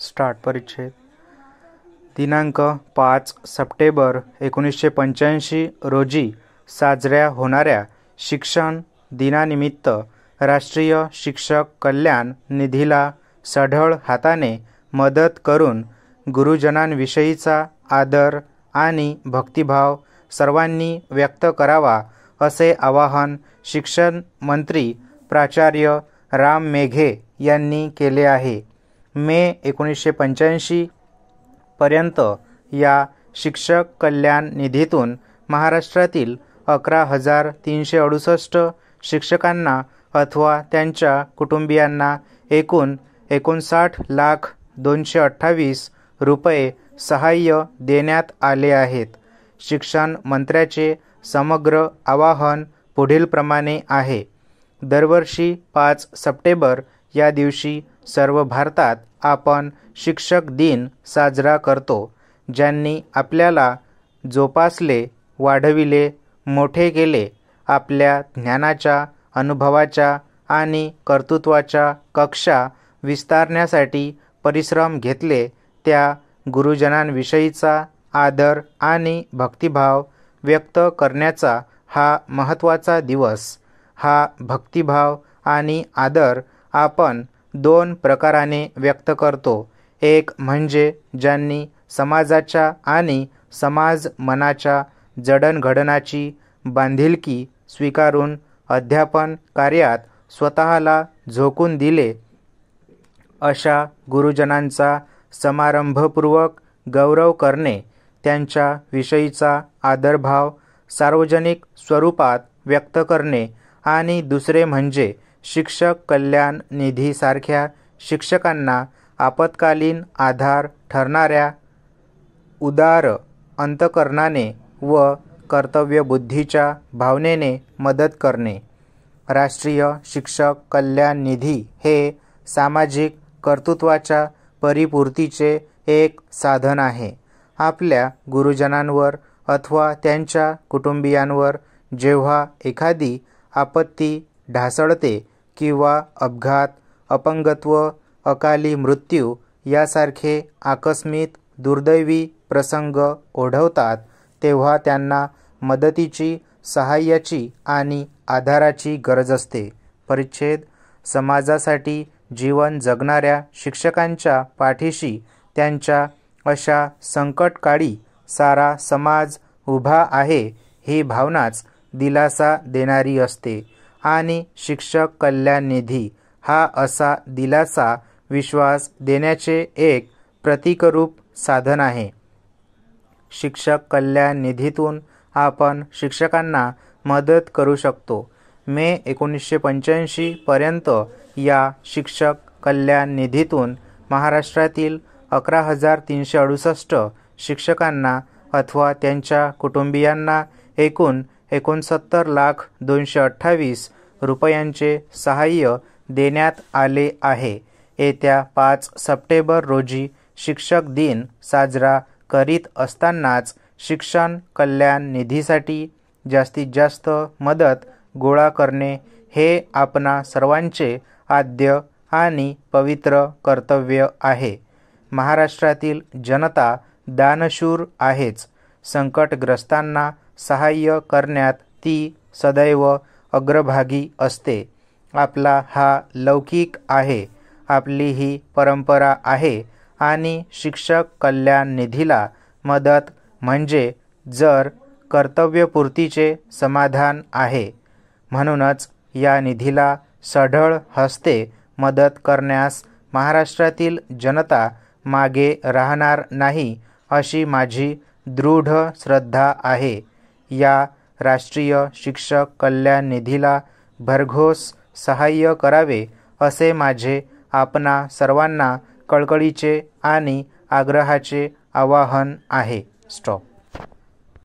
Start परिच्छेद दिनांक 5 September 1985 रोजी साजऱ्या होणाऱ्या शिक्षण दिनानिमित्त राष्ट्रीय शिक्षक कल्याण निधीला सढळ हाताने मदत करून गुरुजनांविषयीचा आदर आणि भक्तिभाव सर्वांनी व्यक्त करावा असे आवाहन शिक्षण मंत्री प्राचार्य राम मेघे यांनी केले आहे. मे 1985 पर्यंत या शिक्षक कल्याण निधीतून महाराष्ट्रातील 11,368 शिक्षकांना अथवा त्यांच्या कुटुंबियांना एकूण 59,228 रुपये सहाय्य देण्यात आले आहेत. शिक्षण मंत्र्याचे समग्र आवाहन पुढीलप्रमाणे आहे. दरवर्षी 5 सप्टेंबर या दिवशी सर्व भारतात आपण शिक्षक दिन साजरा करतो. ज्यांनी आपल्याला जोपासले, वाढविले, मोठे केले, आपल्या ज्ञानाच्या, अनुभवाच्या आणि कर्तृत्वाच्या कक्षा विस्तारण्यासाठी परिश्रम घेतले, त्या गुरुजनांविषयीचा आदर आणि भक्तिभाव व्यक्त करण्याचा हा महत्त्वाचा दिवस. हा भक्तिभाव आणि आदर आपण 2 प्रकाराने व्यक्त करतो. एक म्हणजे ज्यांनी समाजाच्या आणि समाज मनाच्या जडणघडणाची बांधिलकी स्वीकारून अध्यापन कार्यात स्वतःला झोकून दिले, अशा गुरुजनांचा समारंभपूर्वक गौरव करणे, त्यांच्या विषयीचा आदरभाव सार्वजनिक स्वरूपात व्यक्त करणे. आणि दुसरे म्हणजे शिक्षक कल्याण निधीसारख्या शिक्षकांना आपत्कालीन आधार ठरणाऱ्या उदार अंतःकरणाने व कर्तव्यबुद्धीच्या भावनेने मदत करणे. राष्ट्रीय शिक्षक कल्याण निधी हे सामाजिक कर्तृत्वाच्या परिपूर्तीचे एक साधन आहे. आपल्या गुरुजनांवर अथवा त्यांच्या कुटुंबियांवर जेव्हा एखादी आपत्ती ढासळते किंवा अपघात, अपंगत्व, अकाली मृत्यू यासारखे आकस्मिक दुर्दैवी प्रसंग ओढवतात, तेव्हा त्यांना मदतीची, सहाय्याची आणि आधाराची गरज असते. परिच्छेद समाजासाठी जीवन जगणाऱ्या शिक्षकांच्या पाठीशी त्यांच्या अशा संकटकाळी सारा समाज उभा आहे, ही भावनाच दिलासा देणारी असते. आणि शिक्षक कल्याण निधी हा असा दिलासा, विश्वास देण्याचे एक प्रतीकरूप साधन आहे. शिक्षक कल्याण निधीतून आपण शिक्षकांना मदत करू शकतो. मे 1985 पर्यंत या शिक्षक कल्याण निधीतून महाराष्ट्रातील 11,368 शिक्षकांना अथवा त्यांच्या कुटुंबियांना एकूण 69,228 रुपयांचे सहाय्य देण्यात आले आहे. येत्या 5 सप्टेंबर रोजी शिक्षक दिन साजरा करीत असतानाच शिक्षण कल्याण निधीसाठी जास्तीत जास्त मदत गोळा करणे हे आपणा सर्वांचे आद्य आणि पवित्र कर्तव्य आहे. महाराष्ट्रातील जनता दानशूर आहेच. संकटग्रस्तांना सहाय्य करण्यात ती सदैव अग्रभागी असते. आपला हा लौकिक आहे, आपली ही परंपरा आहे. आणि शिक्षक कल्याण निधीला मदत म्हणजे जर कर्तव्यपूर्तीचे समाधान आहे. म्हणूनच या निधीला सढळ हस्ते मदत करण्यास महाराष्ट्रातील जनता मागे राहणार नाही, अशी माझी दृढ श्रद्धा आहे. या राष्ट्रीय शिक्षक कल्याण निधीला भरघोस सहाय्य करावे असे माझे आपणा सर्वांना कळकळीचे आणि आग्रहाचे आवाहन आहे. स्टॉप.